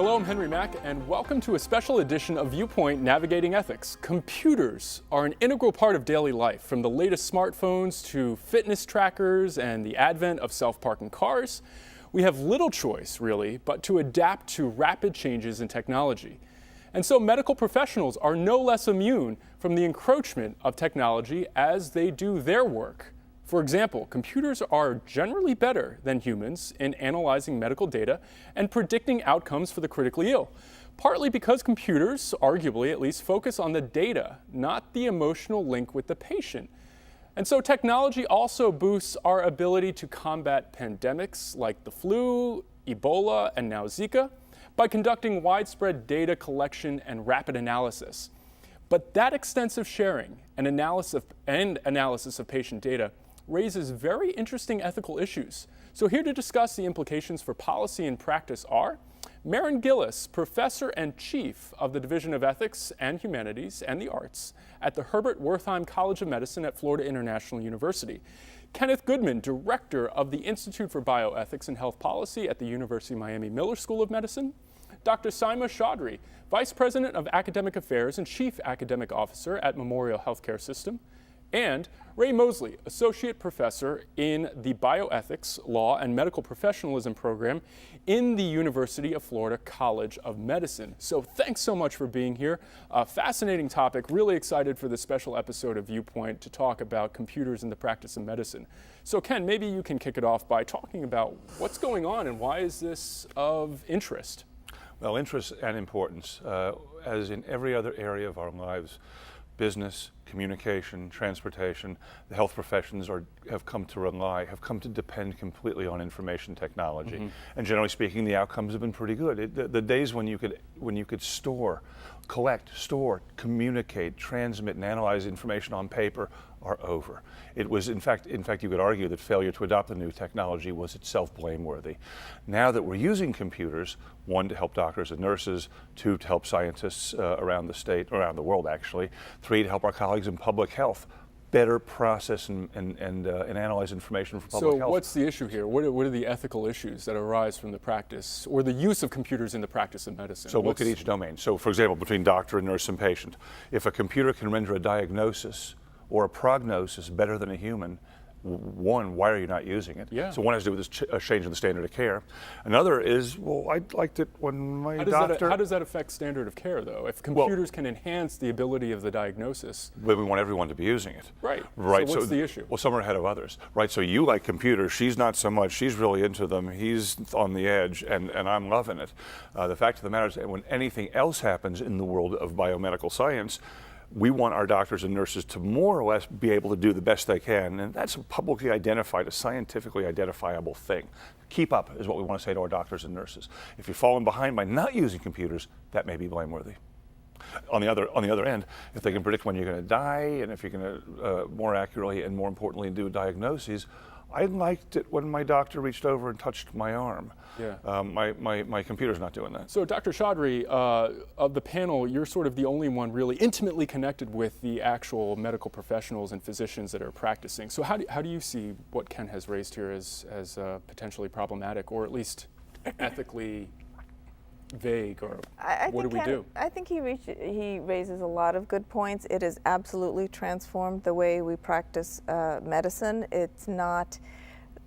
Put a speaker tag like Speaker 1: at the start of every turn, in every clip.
Speaker 1: Hello, I'm Henry Mack, and welcome to a special edition of Viewpoint Navigating Ethics. Computers are an integral part of daily life, from the latest smartphones to fitness trackers and the advent of self-parking cars. We have little choice, really, but to adapt to rapid changes in technology. And so medical professionals are no less immune from the encroachment of technology as they do their work. For example, computers are generally better than humans in analyzing medical data and predicting outcomes for the critically ill, partly because computers, arguably at least, focus on the data, not the emotional link with the patient. And so technology also boosts our ability to combat pandemics like the flu, Ebola, and now Zika by conducting widespread data collection and rapid analysis. But that extensive sharing and analysis of patient data raises very interesting ethical issues. So here to discuss the implications for policy and practice are Maren Gillis, Professor and Chief of the Division of Ethics and Humanities and the Arts at the Herbert Wertheim College of Medicine at Florida International University, Kenneth Goodman, Director of the Institute for Bioethics and Health Policy at the University of Miami Miller School of Medicine, Dr. Saima Chaudhry, Vice President of Academic Affairs and Chief Academic Officer at Memorial Healthcare System, and Ray Mosley, Associate Professor in the Bioethics, Law, and Medical Professionalism program in the University of Florida College of Medicine. So thanks so much for being here. A fascinating topic. Really excited for this special episode of Viewpoint to talk about computers in the practice of medicine. So Ken, maybe you can kick it off by talking about what's going on and why is this of interest?
Speaker 2: Well, interest and importance, as in every other area of our lives, business, communication, transportation, the health professions have come to depend completely on information technology. Mm-hmm. And generally speaking, the outcomes have been pretty good. The days when you could collect, store, communicate, transmit, and analyze information on paper are over. It was, in fact, you could argue that failure to adopt the new technology was itself blameworthy. Now that we're using computers, one, to help doctors and nurses, two, to help scientists around the world actually, three, to help our colleagues in public health better process and analyze information for public health.
Speaker 1: So what's the issue here? What are the ethical issues that arise from the practice or the use of computers in the practice of medicine?
Speaker 2: So look at each domain. So for example, between doctor and nurse and patient, if a computer can render a diagnosis or a prognosis better than a human, one, why are you not using it?
Speaker 1: Yeah.
Speaker 2: So one has to do with this change in the standard of care. Another is, well, I liked it when my doctor...
Speaker 1: How does that affect standard of care, though? If computers can enhance the ability of the diagnosis...
Speaker 2: But we want everyone to be using it.
Speaker 1: Right.
Speaker 2: Right.
Speaker 1: So what's the issue?
Speaker 2: Well, some are ahead of others. Right, so you like computers, she's not so much, she's really into them, he's on the edge, and I'm loving it. The fact of the matter is that when anything else happens in the world of biomedical science, we want our doctors and nurses to more or less be able to do the best they can, and that's a publicly identified, a scientifically identifiable thing. Keep up is what we want to say to our doctors and nurses. If you're falling behind by not using computers, that may be blameworthy. On the other end, if they can predict when you're going to die, and if you're going to more accurately and more importantly do diagnoses, I liked it when my doctor reached over and touched my arm.
Speaker 1: Yeah.
Speaker 2: My computer's not doing that.
Speaker 1: So Dr. Chaudhry, of the panel, you're sort of the only one really intimately connected with the actual medical professionals and physicians that are practicing. So how do you see what Ken has raised here as potentially problematic, or at least ethically vague, or what do we do?
Speaker 3: I think he raises a lot of good points. It has absolutely transformed the way we practice medicine. It's not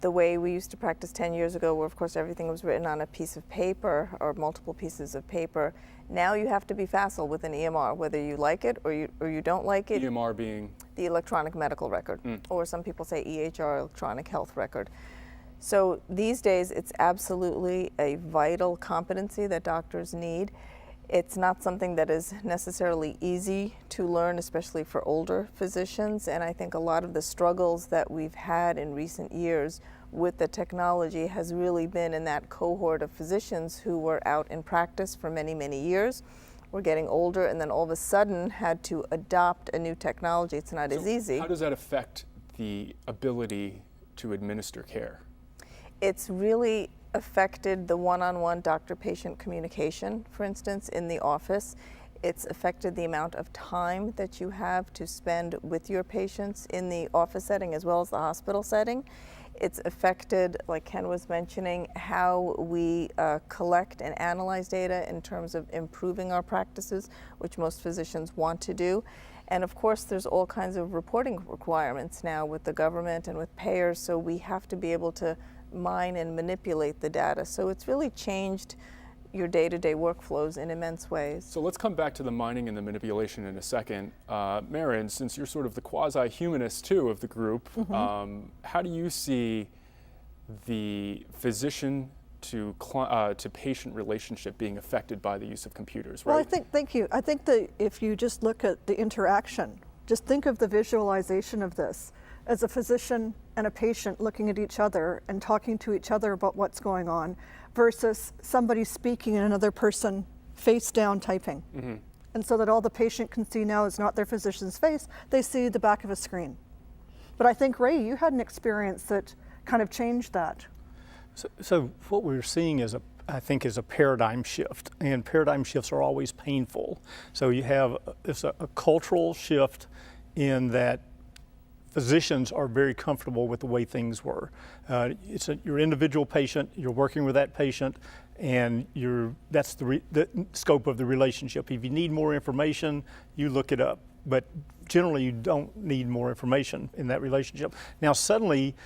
Speaker 3: the way we used to practice 10 years ago, where of course everything was written on a piece of paper or multiple pieces of paper. Now you have to be facile with an EMR, whether you like it or you don't like it.
Speaker 1: EMR being? The
Speaker 3: electronic medical record, or some people say EHR, electronic health record. So these days, it's absolutely a vital competency that doctors need. It's not something that is necessarily easy to learn, especially for older physicians. And I think a lot of the struggles that we've had in recent years with the technology has really been in that cohort of physicians who were out in practice for many, many years, were getting older, and then all of a sudden had to adopt a new technology. It's not as easy.
Speaker 1: How does that affect the ability to administer care?
Speaker 3: It's really affected the one-on-one doctor-patient communication, for instance, in the office. It's affected the amount of time that you have to spend with your patients in the office setting as well as the hospital setting. It's affected, like Ken was mentioning, how we collect and analyze data in terms of improving our practices, which most physicians want to do. And of course, there's all kinds of reporting requirements now with the government and with payers, so we have to be able to mine and manipulate the data. So it's really changed your day-to-day workflows in immense ways.
Speaker 1: So let's come back to the mining and the manipulation in a second. Marin, since you're sort of the quasi-humanist too of the group, how do you see the physician to patient relationship being affected by the use of computers, right?
Speaker 4: Well, thank you. I think that if you just look at the interaction, just think of the visualization of this as a physician and a patient looking at each other and talking to each other about what's going on versus somebody speaking and another person face down typing. And so that all the patient can see now is not their physician's face, they see the back of a screen. But I think, Ray, you had an experience that kind of changed that.
Speaker 5: So what we're seeing is I think is a paradigm shift, and paradigm shifts are always painful. So you have a cultural shift in that physicians are very comfortable with the way things were. You're individual patient, you're working with that patient, and that's the scope of the relationship. If you need more information, you look it up. But generally, you don't need more information in that relationship. Now, suddenly,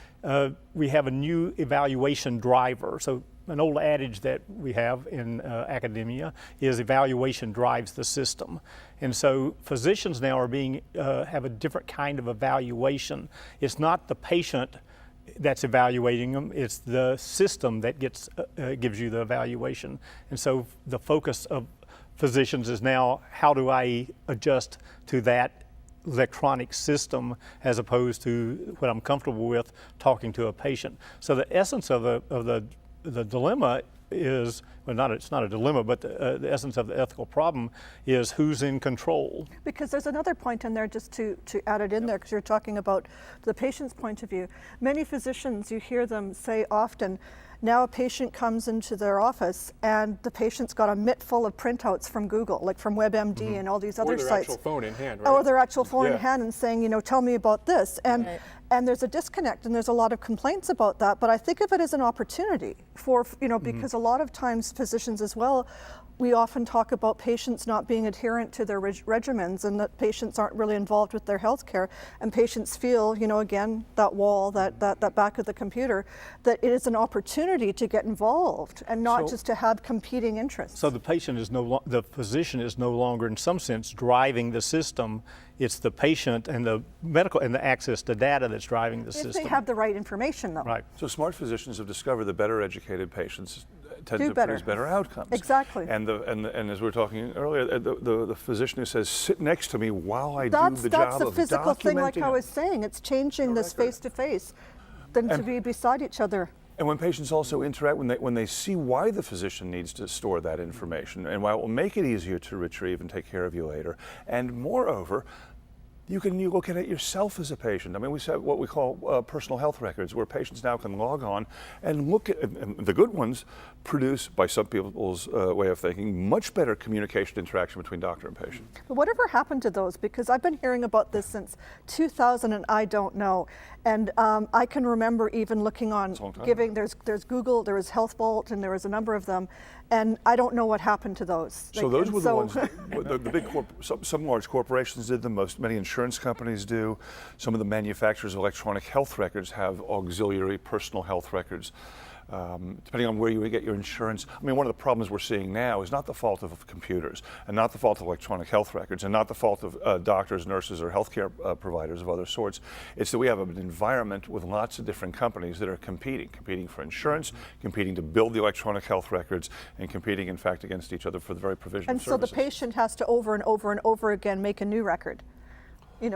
Speaker 5: we have a new evaluation driver. So an old adage that we have in academia is evaluation drives the system. And so physicians now are have a different kind of evaluation. It's not the patient that's evaluating them, it's the system that gives you the evaluation. And so the focus of physicians is now, how do I adjust to that electronic system as opposed to what I'm comfortable with talking to a patient. So the essence of the dilemma is, well, it's not a dilemma, but the essence of the ethical problem is who's in control.
Speaker 4: Because there's another point in there, just to add it in there, because you're talking about the patient's point of view. Many physicians, you hear them say often, now a patient comes into their office and the patient's got a mitt full of printouts from Google, like from WebMD and all these other sites.
Speaker 1: Or their actual phone in hand, right?
Speaker 4: Or their actual phone in hand and saying, tell me about this. And and there's a disconnect, and there's a lot of complaints about that, but I think of it as an opportunity for, because a lot of times physicians as well, we often talk about patients not being adherent to their regimens, and that patients aren't really involved with their health care, and patients feel, again, that wall, that back of the computer, that it is an opportunity to get involved and not just to have competing interests.
Speaker 5: So the the physician is no longer, in some sense, driving the system. It's the patient and the medical and the access to data that's driving the system.
Speaker 4: If they have the right information, though.
Speaker 5: Right.
Speaker 2: So smart physicians have discovered that better educated patients tend to
Speaker 4: better.
Speaker 2: produce better outcomes.
Speaker 4: Exactly.
Speaker 2: And as we were talking earlier, the physician who says, sit next to me while I do the job of documenting.
Speaker 4: That's the physical thing, like I was saying. It's changing this face-to-face than to be beside each other.
Speaker 2: And when patients also interact, when they see why the physician needs to store that information and why it will make it easier to retrieve and take care of you later, and moreover, you look at it yourself as a patient. I mean, we have what we call personal health records, where patients now can log on and look at, and the good ones produce, by some people's way of thinking, much better communication interaction between doctor and patient.
Speaker 4: But whatever happened to those? Because I've been hearing about this since 2000, and I don't know. And I can remember even looking on there's Google, there was Health Vault, and there was a number of them, and I don't know what happened to those.
Speaker 2: So those were the ones, the big some large corporations did them, many insurance companies do. Some of the manufacturers of electronic health records have auxiliary personal health records. Depending on where you get your insurance. I mean, one of the problems we're seeing now is not the fault of computers, and not the fault of electronic health records, and not the fault of doctors, nurses, or healthcare providers of other sorts. It's that we have an environment with lots of different companies that are competing for insurance, competing to build the electronic health records, and competing, in fact, against each other for the very provision of services.
Speaker 4: And so the patient has to over and over and over again make a new record.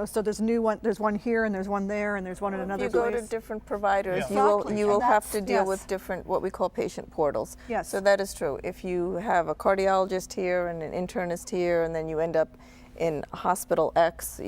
Speaker 4: So there's there's one here, and there's one there, and there's one in another place.
Speaker 3: If you go to different providers,
Speaker 4: Exactly.
Speaker 3: you will have to deal with different, what we call patient portals.
Speaker 4: Yes.
Speaker 3: So that is true. If you have a cardiologist here and an internist here, and then you end up in hospital X,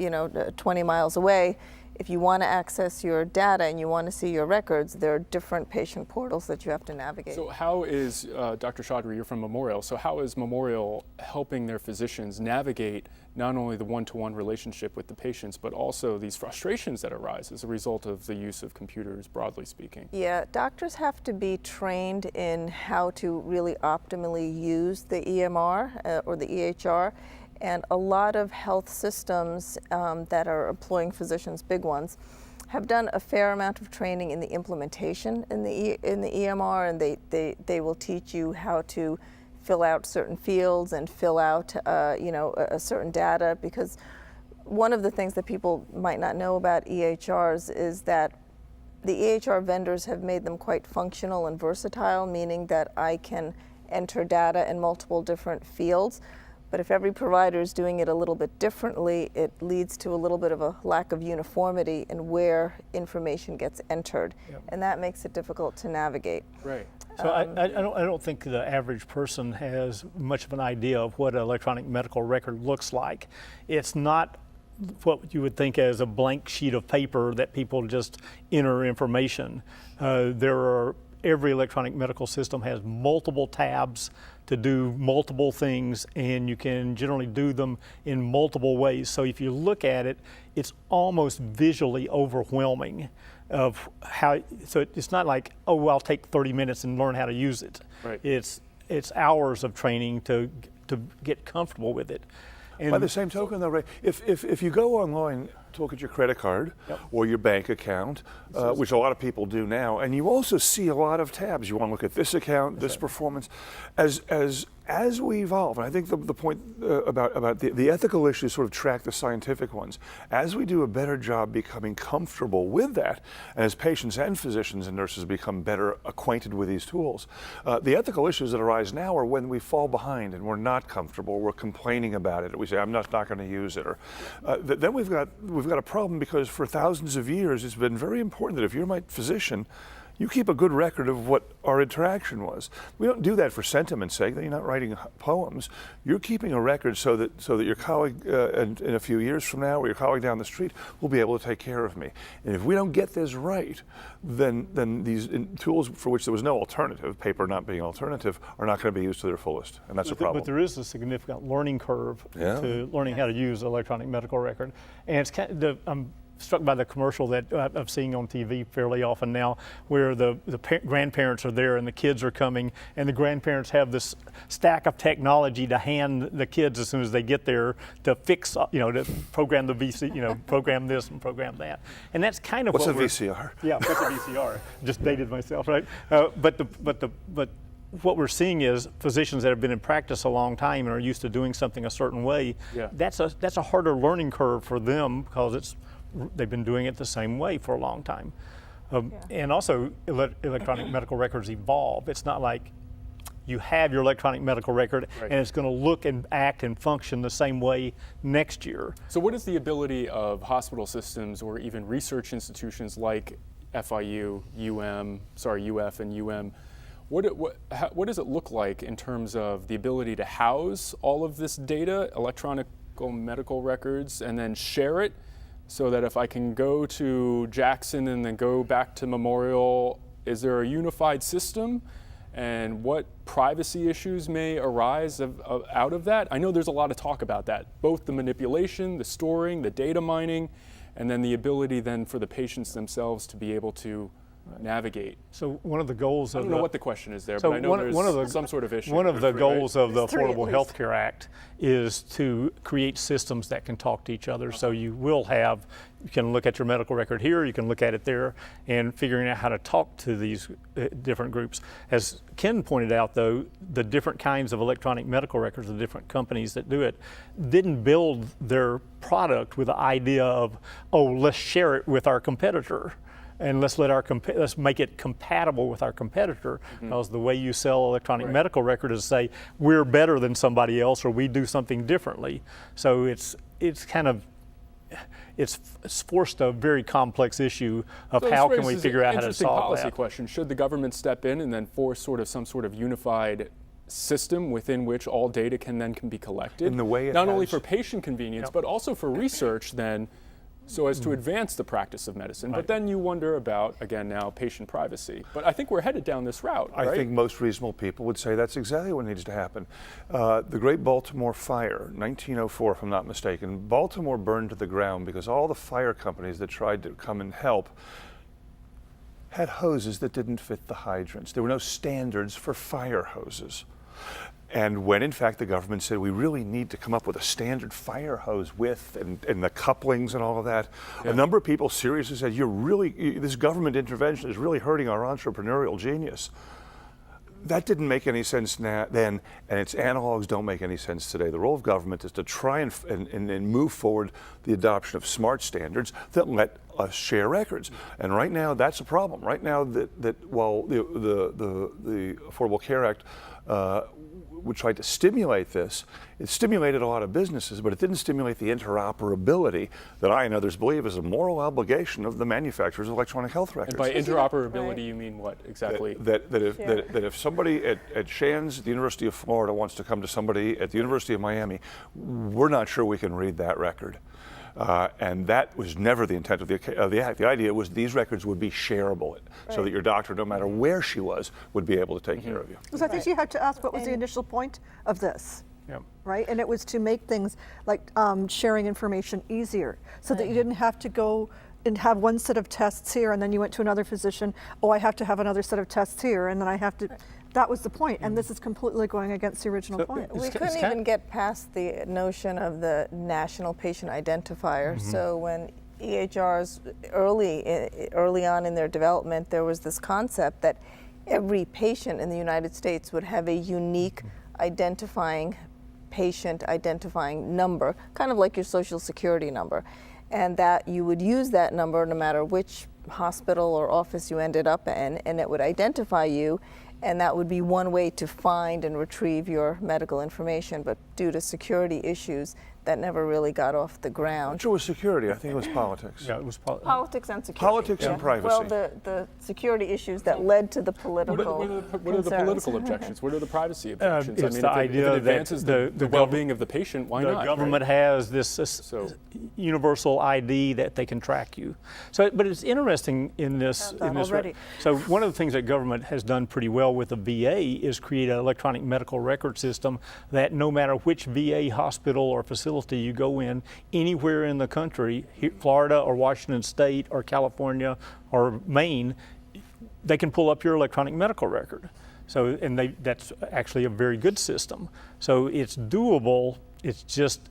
Speaker 3: 20 miles away, if you want to access your data and you want to see your records, there are different patient portals that you have to navigate.
Speaker 1: So how is, Dr. Chaudhry, you're from Memorial, so how is Memorial helping their physicians navigate not only the one-to-one relationship with the patients, but also these frustrations that arise as a result of the use of computers, broadly speaking?
Speaker 3: Yeah, doctors have to be trained in how to really optimally use the EMR or the EHR. And a lot of health systems that are employing physicians, big ones, have done a fair amount of training in the implementation in the EMR, and they will teach you how to fill out certain fields and fill out a certain data, because one of the things that people might not know about EHRs is that the EHR vendors have made them quite functional and versatile, meaning that I can enter data in multiple different fields. But if every provider is doing it a little bit differently, it leads to a little bit of a lack of uniformity in where information gets entered. Yep. And that makes it difficult to navigate.
Speaker 1: Right.
Speaker 5: So I don't think the average person has much of an idea of what an electronic medical record looks like. It's not what you would think as a blank sheet of paper that people just enter information. Every electronic medical system has multiple tabs to do multiple things, and you can generally do them in multiple ways. So if you look at it, it's almost visually overwhelming of how, so it's not like, oh, well, I'll take 30 minutes and learn how to use it.
Speaker 1: Right.
Speaker 5: It's hours of training to get comfortable with it. And
Speaker 2: by the same token, though, Ray, if you go online to look at your credit card or your bank account, which a lot of people do now, and you also see a lot of tabs. You want to look at this account, this performance. As we evolve, and I think the point about the ethical issues sort of track the scientific ones. As we do a better job becoming comfortable with that, and as patients and physicians and nurses become better acquainted with these tools, the ethical issues that arise now are when we fall behind and we're not comfortable, we're complaining about it, we say, I'm not going to use it, or then we've got a problem, because for thousands of years it's been very important that if you're my physician, you keep a good record of what our interaction was. We don't do that for sentiment's sake. You're not writing poems. You're keeping a record so that your colleague in a few years from now, or your colleague down the street, will be able to take care of me. And if we don't get this right, then these tools for which there was no alternative, paper not being an alternative, are not going to be used to their fullest, and that's a problem.
Speaker 5: But there is a significant learning curve to learning how to use electronic medical record, and it's kind of, I'm struck by the commercial that I'm seeing on TV fairly often now, where the grandparents are there and the kids are coming, and the grandparents have this stack of technology to hand the kids as soon as they get there to fix, to program the VC, program this and program that, and that's kind of
Speaker 2: what's a VCR?
Speaker 5: Yeah, what's a VCR? Just dated myself, right? But what we're seeing is physicians that have been in practice a long time and are used to doing something a certain way. Yeah. That's a harder learning curve for them, because they've been doing it the same way for a long time. And also, electronic medical records evolve. It's not like you have your electronic medical record and it's going to look and act and function the same way next year.
Speaker 1: So what is the ability of hospital systems or even research institutions like FIU, UF and UM, what does it look like in terms of the ability to house all of this data, electronic medical records, and then share it, so that if I can go to Jackson and then go back to Memorial, is there a unified system? And what privacy issues may arise out of that? I know there's a lot of talk about that, both the manipulation, the storing, the data mining, and then the ability then for the patients themselves to be able to navigate.
Speaker 5: So one of the goals of
Speaker 1: I don't know what the question is there, but I know there's some sort of issue.
Speaker 5: One of the goals of the Affordable Health Care Act is to create systems that can talk to each other. So you can look at your medical record here, you can look at it there, and figuring out how to talk to these different groups. As Ken pointed out, though, the different kinds of electronic medical records, the different companies that do it, didn't build their product with the idea of, oh, let's share it with our competitor. And let's make it compatible with our competitor, because the way you sell electronic medical record is to say we're better than somebody else, or we do something differently. So it's forced a very complex issue of how can we figure out how to solve that.
Speaker 1: Policy question: should the government step in and then force some sort of unified system within which all data can be collected?
Speaker 2: In the way it
Speaker 1: not only for patient convenience, but also for research then. so as to advance the practice of medicine. But then you wonder about, again now, patient privacy. But I think we're headed down this route, right?
Speaker 2: I think most reasonable people would say that's exactly what needs to happen. The Great Baltimore Fire, 1904 if I'm not mistaken, Baltimore burned to the ground because all the fire companies that tried to come and help had hoses that didn't fit the hydrants. There were no standards for fire hoses. And when in fact the government said we really need to come up with a standard fire hose width and the couplings and all of that, a number of people seriously said, this government intervention is really hurting our entrepreneurial genius. That didn't make any sense then, and its analogs don't make any sense today. The role of government is to try and move forward the adoption of smart standards that let us share records. And right now, that's a problem. Right now, while the Affordable Care Act we tried to stimulate this, it stimulated a lot of businesses, but it didn't stimulate the interoperability that I and others believe is a moral obligation of the manufacturers of electronic health records.
Speaker 1: And by interoperability, you mean what exactly?
Speaker 2: That if somebody at Shands at the University of Florida wants to come to somebody at the University of Miami, we're not sure we can read that record. And that was never the intent of the act. The idea was these records would be shareable, so that your doctor, no matter where she was, would be able to take care of you.
Speaker 4: Because I think you had to ask what was the initial point of this.
Speaker 5: Yep.
Speaker 4: Right? And it was to make things like sharing information easier so that you didn't have to go and have one set of tests here and then you went to another physician, oh, I have to have another set of tests here, and then I have to. That was the point, and this is completely going against the original point.
Speaker 3: We couldn't even get past the notion of the national patient identifier. So when EHRs early on in their development, there was this concept that every patient in the United States would have a unique identifying patient identifying number, kind of like your social security number, and that you would use that number no matter which hospital or office you ended up in, and it would identify you. And that would be one way to find and retrieve your medical information. But due to security issues, that never really got off the ground.
Speaker 2: It was security. I think it was politics.
Speaker 5: Yeah, it was
Speaker 3: Politics and security.
Speaker 2: Politics and privacy.
Speaker 3: Well, the security issues that led to the political
Speaker 1: What are the political objections? What are the privacy objections?
Speaker 5: It's the idea
Speaker 1: if it advances
Speaker 5: that
Speaker 1: the well-being of the patient, why
Speaker 5: the
Speaker 1: not?
Speaker 5: government has this universal ID that they can track you. So, but it's interesting in this.
Speaker 4: Already.
Speaker 5: So one of the things that government has done pretty well with the VA is create an electronic medical record system that no matter which VA hospital or facility you go in, anywhere in the country, Florida or Washington State or California or Maine, they can pull up your electronic medical record. So, and that's actually a very good system. So it's doable. It's just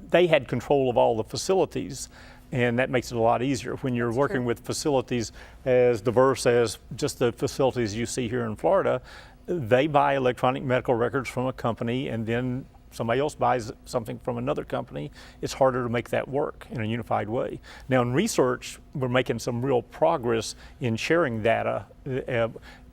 Speaker 5: they had control of all the facilities, and that makes it a lot easier when you're working with facilities as diverse as just the facilities you see here in Florida. They buy electronic medical records from a company, and then somebody else buys something from another company. It's harder to make that work in a unified way. Now in research, we're making some real progress in sharing data, a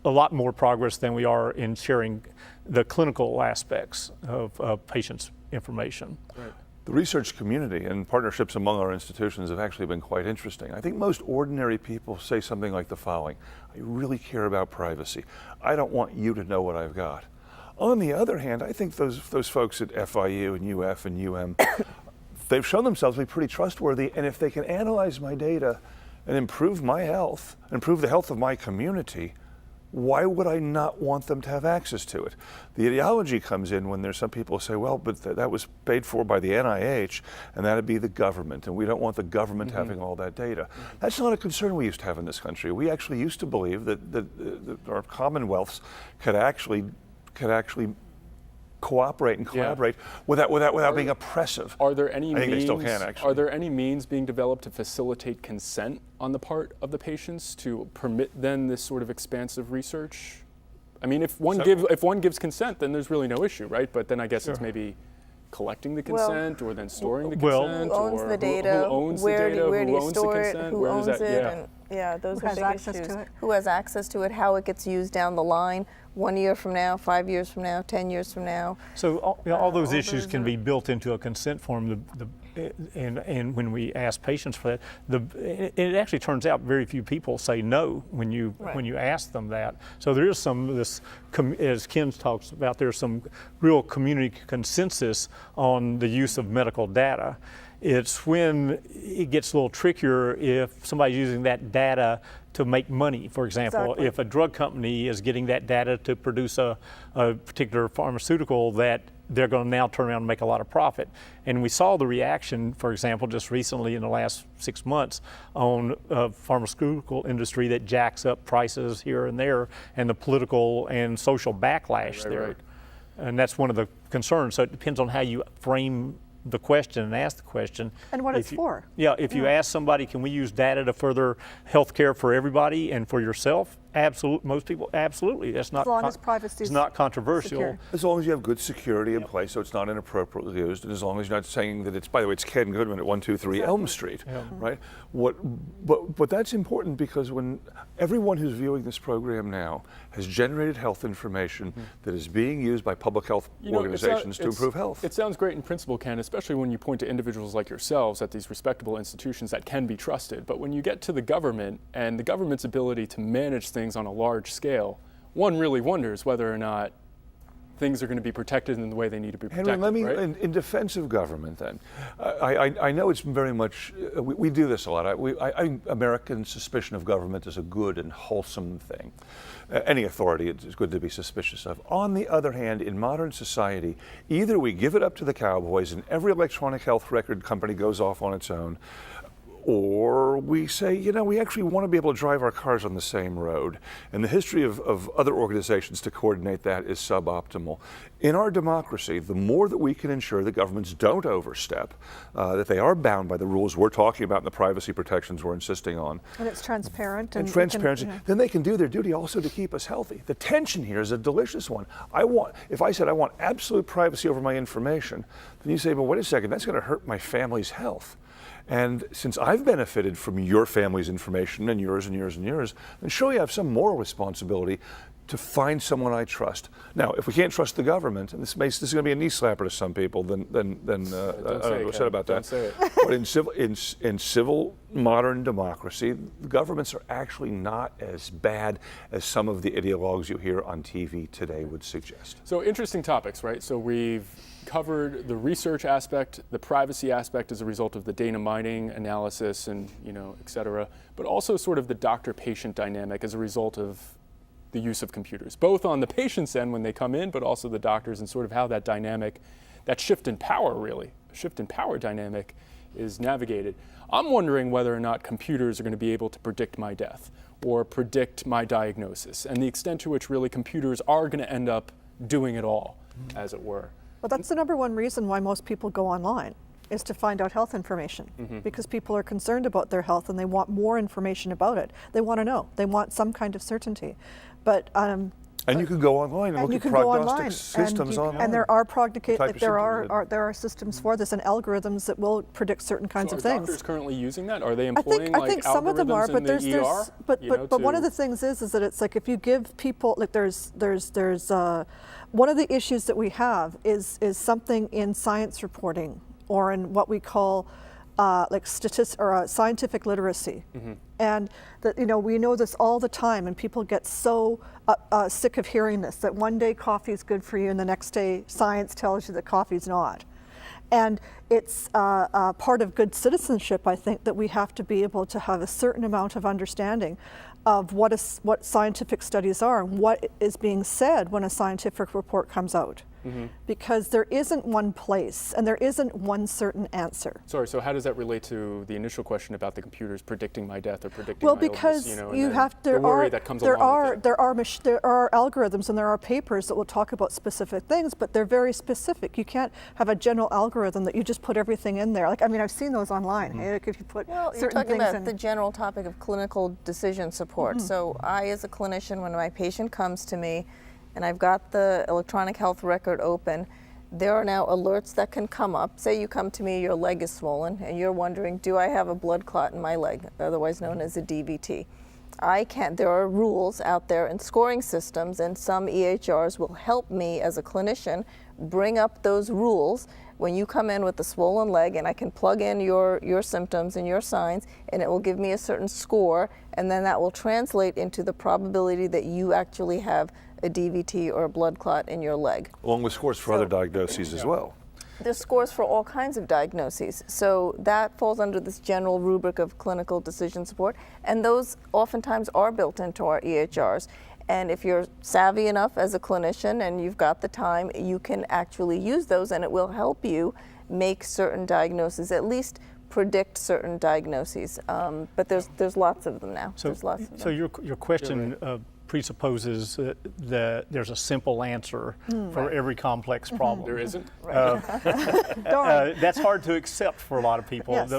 Speaker 5: lot more progress than we are in sharing the clinical aspects of patients' information.
Speaker 1: Right.
Speaker 2: The research community and partnerships among our institutions have actually been quite interesting. I think most ordinary people say something like the following: I really care about privacy. I don't want you to know what I've got. On the other hand, I think those folks at FIU and UF and UM, they've shown themselves to be pretty trustworthy, and if they can analyze my data and improve my health, improve the health of my community, why would I not want them to have access to it? The ideology comes in when there's some people who say, well, but that was paid for by the NIH, and that'd be the government, and we don't want the government having all that data. That's not a concern we used to have in this country. We actually used to believe that our commonwealths could actually cooperate and collaborate without being oppressive.
Speaker 1: Are there any
Speaker 2: I think they still can, actually.
Speaker 1: Are there any means being developed to facilitate consent on the part of the patients to permit then this sort of expansive research? I mean, if one gives consent, then there's really no issue, right? But then I guess it's maybe collecting the consent or then storing the consent.
Speaker 3: Who owns the data?
Speaker 1: Who owns
Speaker 3: where
Speaker 1: the data?
Speaker 3: do
Speaker 1: Who
Speaker 3: you
Speaker 1: owns
Speaker 3: store
Speaker 1: the
Speaker 3: it?
Speaker 1: consent?
Speaker 3: Who
Speaker 1: Where
Speaker 3: owns
Speaker 1: does that,
Speaker 3: it? And those
Speaker 4: Who
Speaker 3: are
Speaker 4: has
Speaker 3: big
Speaker 4: access
Speaker 3: issues.
Speaker 4: to it?
Speaker 3: Who has access to it? How it gets used down the line? 1 year from now, 5 years from now, 10 years from now.
Speaker 5: So all those issues can be built into a consent form. And when we ask patients for that, it actually turns out very few people say no when you ask them that. So there is some of this, as Ken talks about, there's some real community consensus on the use of medical data. It's when it gets a little trickier if somebody's using that data to make money. For example,
Speaker 4: Exactly.
Speaker 5: if a drug company is getting that data to produce a particular pharmaceutical, that they're going to now turn around and make a lot of profit. And we saw the reaction, for example, just recently in the last 6 months on pharmaceutical industry that jacks up prices here and there, and the political and social backlash there.
Speaker 1: Right.
Speaker 5: And that's one of the concerns. So it depends on how you frame the question and ask the question.
Speaker 4: And what
Speaker 5: If
Speaker 4: it's
Speaker 5: you-
Speaker 4: for.
Speaker 5: Yeah, if you ask somebody, can we use data to further health care for everybody and for yourself? Absolutely, most people, absolutely. That's not
Speaker 4: As long as privacy
Speaker 5: it's
Speaker 4: is
Speaker 5: not controversial.
Speaker 4: secure.
Speaker 2: As long as you have good security in place, so it's not inappropriately used, and as long as you're not saying that it's, by the way, it's Ken Goodman at 123 Elm Street, right? But that's important because when everyone who's viewing this program now has generated health information that is being used by public health organizations to improve health.
Speaker 1: It sounds great in principle, Ken, especially when you point to individuals like yourselves at these respectable institutions that can be trusted. But when you get to the government and the government's ability to manage things on a large scale, one really wonders whether or not things are going to be protected in the way they need to be protected.
Speaker 2: Henry, let me,
Speaker 1: right?
Speaker 2: in defense of government then, I know it's very much, we do this a lot. American suspicion of government is a good and wholesome thing. Any authority it's good to be suspicious of. On the other hand, in modern society, either we give it up to the cowboys and every electronic health record company goes off on its own, or we say, you know, we actually want to be able to drive our cars on the same road. And the history of other organizations to coordinate that is suboptimal. In our democracy, the more that we can ensure that governments don't overstep, that they are bound by the rules we're talking about and the privacy protections we're insisting on.
Speaker 4: And it's transparent.
Speaker 2: And
Speaker 4: you
Speaker 2: transparency,
Speaker 4: can,
Speaker 2: then they can do their duty also to keep us healthy. The tension here is a delicious one. If I said I want absolute privacy over my information, then you say, well, wait a second, that's going to hurt my family's health. And since I've benefited from your family's information and yours and yours and yours, then surely I have some moral responsibility to find someone I trust. Now, if we can't trust the government, and this is going to be a knee slapper to some people, then I don't know what's said about that.
Speaker 1: Don't say it.
Speaker 2: But in civil modern democracy, the governments are actually not as bad as some of the ideologues you hear on TV today would suggest.
Speaker 1: So interesting topics, right? So we've covered the research aspect, the privacy aspect as a result of the data mining analysis and, et cetera, but also sort of the doctor-patient dynamic as a result of the use of computers, both on the patient's end when they come in, but also the doctors, and sort of how that dynamic, that shift in power really, shift in power dynamic is navigated. I'm wondering whether or not computers are going to be able to predict my death or predict my diagnosis, and the extent to which really computers are going to end up doing it all, as it were.
Speaker 4: Well, that's the number one reason why most people go online, is to find out health information, because people are concerned about their health and they want more information about it. They want to know. They want some kind of certainty. But
Speaker 2: and you can go online and look at prognostic systems online.
Speaker 4: And there are there are systems
Speaker 2: Mm-hmm.
Speaker 4: for this and algorithms that will predict certain kinds
Speaker 1: So
Speaker 4: of
Speaker 1: are
Speaker 4: things.
Speaker 1: doctors currently using that? Are they employing
Speaker 4: I think some of them are,
Speaker 1: algorithms
Speaker 4: but
Speaker 1: in the
Speaker 4: there's
Speaker 1: ER?
Speaker 4: but one of the things is that it's like if you give people there's one of the issues that we have is something in science reporting or in what we call scientific literacy. And that we know this all the time, and people get so sick of hearing this, that one day coffee is good for you and the next day science tells you that coffee's not. And it's part of good citizenship, I think, that we have to be able to have a certain amount of understanding of what scientific studies are and what is being said when a scientific report comes out. Because there isn't one place and there isn't one certain answer.
Speaker 1: Sorry, so how does that relate to the initial question about the computers predicting my death or predicting
Speaker 4: Well,
Speaker 1: my
Speaker 4: because
Speaker 1: illness,
Speaker 4: you have
Speaker 1: the worry that comes along with it?
Speaker 4: there are algorithms and there are papers that will talk about specific things, but they're very specific. You can't have a general algorithm that you just put everything in there. Like, I mean, I've seen those online. Hey, like if you put
Speaker 3: Well, you're
Speaker 4: certain
Speaker 3: talking
Speaker 4: things
Speaker 3: about
Speaker 4: in.
Speaker 3: the general topic of clinical decision support. So I, as a clinician, when my patient comes to me and I've got the electronic health record open, there are now alerts that can come up. Say you come to me, your leg is swollen, and you're wondering, do I have a blood clot in my leg, otherwise known as a DVT? There are rules out there and scoring systems, and some EHRs will help me as a clinician bring up those rules when you come in with a swollen leg, and I can plug in your symptoms and your signs, and it will give me a certain score, and then that will translate into the probability that you actually have a DVT or a blood clot in your leg.
Speaker 2: Along with scores for other diagnoses as well.
Speaker 3: There's scores for all kinds of diagnoses. So that falls under this general rubric of clinical decision support, and those oftentimes are built into our EHRs. And if you're savvy enough as a clinician and you've got the time, you can actually use those, and it will help you make certain diagnoses, at least predict certain diagnoses. But there's lots of them now.
Speaker 5: So,
Speaker 3: there's lots of them.
Speaker 5: so your question presupposes that there's a simple answer for every complex problem.
Speaker 1: There isn't?
Speaker 5: That's hard to accept for a lot of people.
Speaker 4: Yes.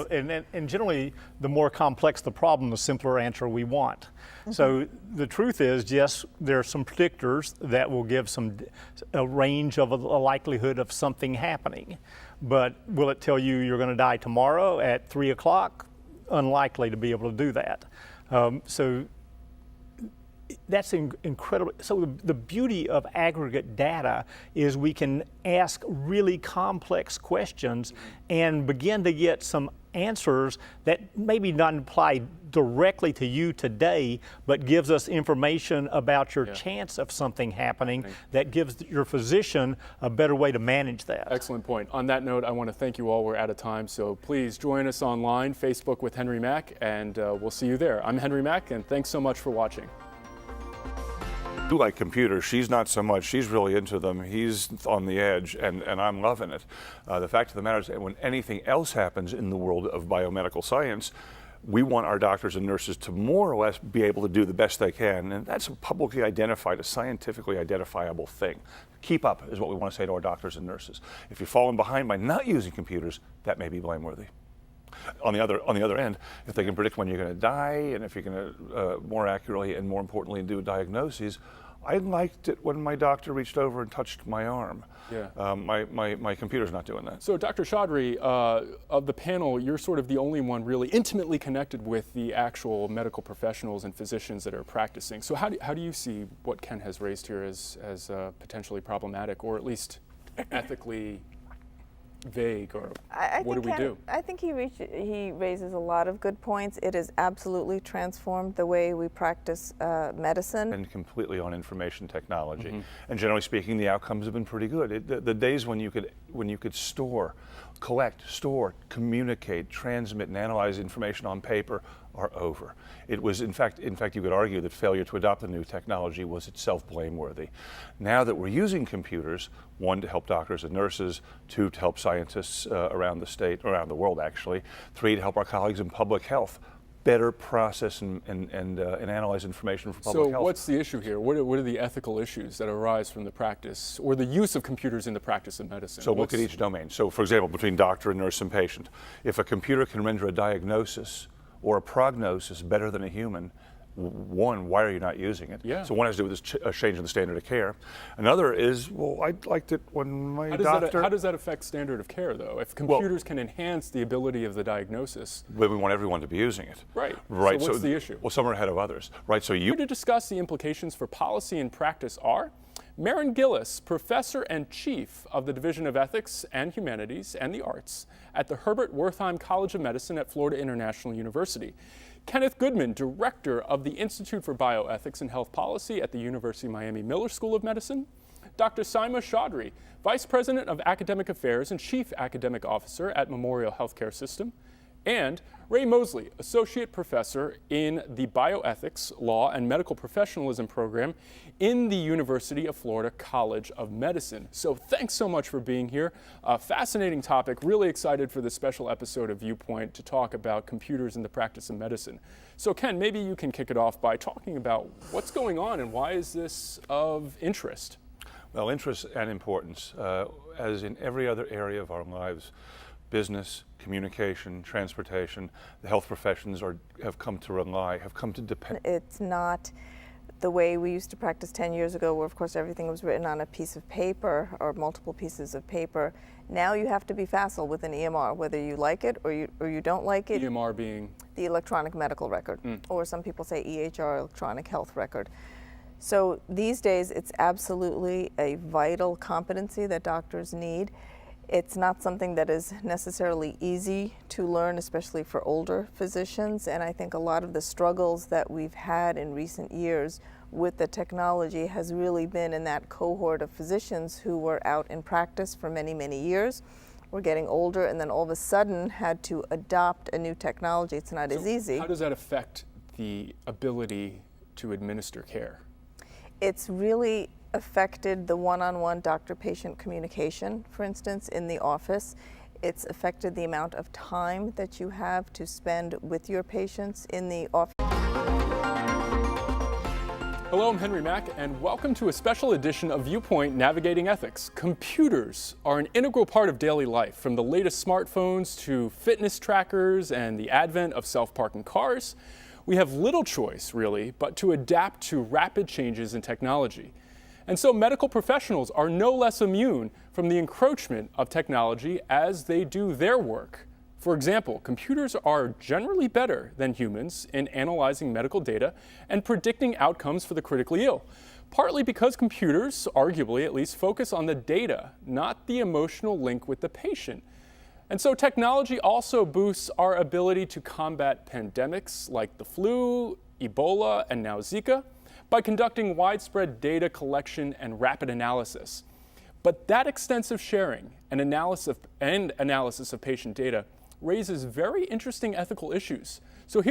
Speaker 5: And generally, the more complex the problem, the simpler answer we want. So the truth is, yes, there are some predictors that will give a range of a likelihood of something happening. But will it tell you you're going to die tomorrow at 3 o'clock? Unlikely to be able to do that. So that's incredible. So the beauty of aggregate data is we can ask really complex questions and begin to get some answers that maybe not apply directly to you today, but gives us information about your chance of something happening that gives your physician a better way to manage that.
Speaker 1: Excellent point. On that note, I want to thank you all. We're out of time, so please join us online, Facebook with Henry Mack, and we'll see you there. I'm Henry Mack, and thanks so much for watching.
Speaker 2: Do like computers. She's not so much. She's really into them. He's on the edge, and I'm loving it. The fact of the matter is that when anything else happens in the world of biomedical science, we want our doctors and nurses to more or less be able to do the best they can, and that's a publicly identified, a scientifically identifiable thing. Keep up is what we want to say to our doctors and nurses. If you're falling behind by not using computers, that may be blameworthy. On the other end, if they can predict when you're going to die, and if you're going to more accurately and more importantly do diagnoses, I liked it when my doctor reached over and touched my arm.
Speaker 1: Yeah.
Speaker 2: My computer's not doing that.
Speaker 1: So Dr. Chaudhry, of the panel, you're sort of the only one really intimately connected with the actual medical professionals and physicians that are practicing. So how do you see what Ken has raised here as potentially problematic, or at least ethically vague, or what do we do?
Speaker 3: I think he raises a lot of good points. It has absolutely transformed the way we practice medicine.
Speaker 2: And completely on information technology. And generally speaking, the outcomes have been pretty good. The days when you could collect, store, communicate, transmit, and analyze information on paper are over. It was, in fact, you could argue that failure to adopt the new technology was itself blameworthy. Now that we're using computers, one, to help doctors and nurses, two, to help scientists around the state, around the world actually, three, to help our colleagues in public health better process and analyze information for public health.
Speaker 1: So what's the issue here? What are the ethical issues that arise from the practice or the use of computers in the practice of medicine?
Speaker 2: So look at each domain. So for example, between doctor and nurse and patient, if a computer can render a diagnosis or a prognosis better than a human, one, why are you not using it?
Speaker 1: Yeah.
Speaker 2: So one has to do with this change in the standard of care. Another is, well, I liked it when my doctor...
Speaker 1: How does that affect standard of care, though? If computers can enhance the ability of the diagnosis...
Speaker 2: But we want everyone to be using it.
Speaker 1: Right.
Speaker 2: Right.
Speaker 1: So what's the issue?
Speaker 2: Well, some are ahead of others. Right. So
Speaker 1: Here to discuss the implications for policy and practice are Maren Gillis, Professor and Chief of the Division of Ethics and Humanities and the Arts at the Herbert Wertheim College of Medicine at Florida International University. Kenneth Goodman, Director of the Institute for Bioethics and Health Policy at the University of Miami Miller School of Medicine. Dr. Saima Chaudhry, Vice President of Academic Affairs and Chief Academic Officer at Memorial Healthcare System. And Ray Mosley, Associate Professor in the Bioethics, Law, and Medical Professionalism program in the University of Florida College of Medicine. So thanks so much for being here. A fascinating topic. Really excited for this special episode of Viewpoint to talk about computers in the practice of medicine. So Ken, maybe you can kick it off by talking about what's going on and why is this of interest?
Speaker 2: Well, interest and importance, as in every other area of our lives, business, communication, transportation, the health professions have come to rely, have come to depend.
Speaker 3: It's not the way we used to practice 10 years ago, where of course everything was written on a piece of paper or multiple pieces of paper. Now you have to be facile with an EMR, whether you like it or you don't like it.
Speaker 1: EMR being?
Speaker 3: The electronic medical record, or some people say EHR, electronic health record. So these days it's absolutely a vital competency that doctors need. It's not something that is necessarily easy to learn, especially for older physicians, and I think a lot of the struggles that we've had in recent years with the technology has really been in that cohort of physicians who were out in practice for many, many years, were getting older and then all of a sudden had to adopt a new technology. It's not as easy.
Speaker 1: How does that affect the ability to administer care?
Speaker 3: It's really affected the one-on-one doctor-patient communication, for instance, in the office. It's affected the amount of time that you have to spend with your patients in the office.
Speaker 1: Hello, I'm Henry Mack, and welcome to a special edition of Viewpoint Navigating Ethics. Computers are an integral part of daily life, from the latest smartphones to fitness trackers and the advent of self-parking cars. We have little choice, really, but to adapt to rapid changes in technology. And so medical professionals are no less immune from the encroachment of technology as they do their work. For example, computers are generally better than humans in analyzing medical data and predicting outcomes for the critically ill, partly because computers, arguably at least, focus on the data, not the emotional link with the patient. And so technology also boosts our ability to combat pandemics like the flu, Ebola, and now Zika by conducting widespread data collection and rapid analysis. But that extensive sharing and analysis of patient data raises very interesting ethical issues. So here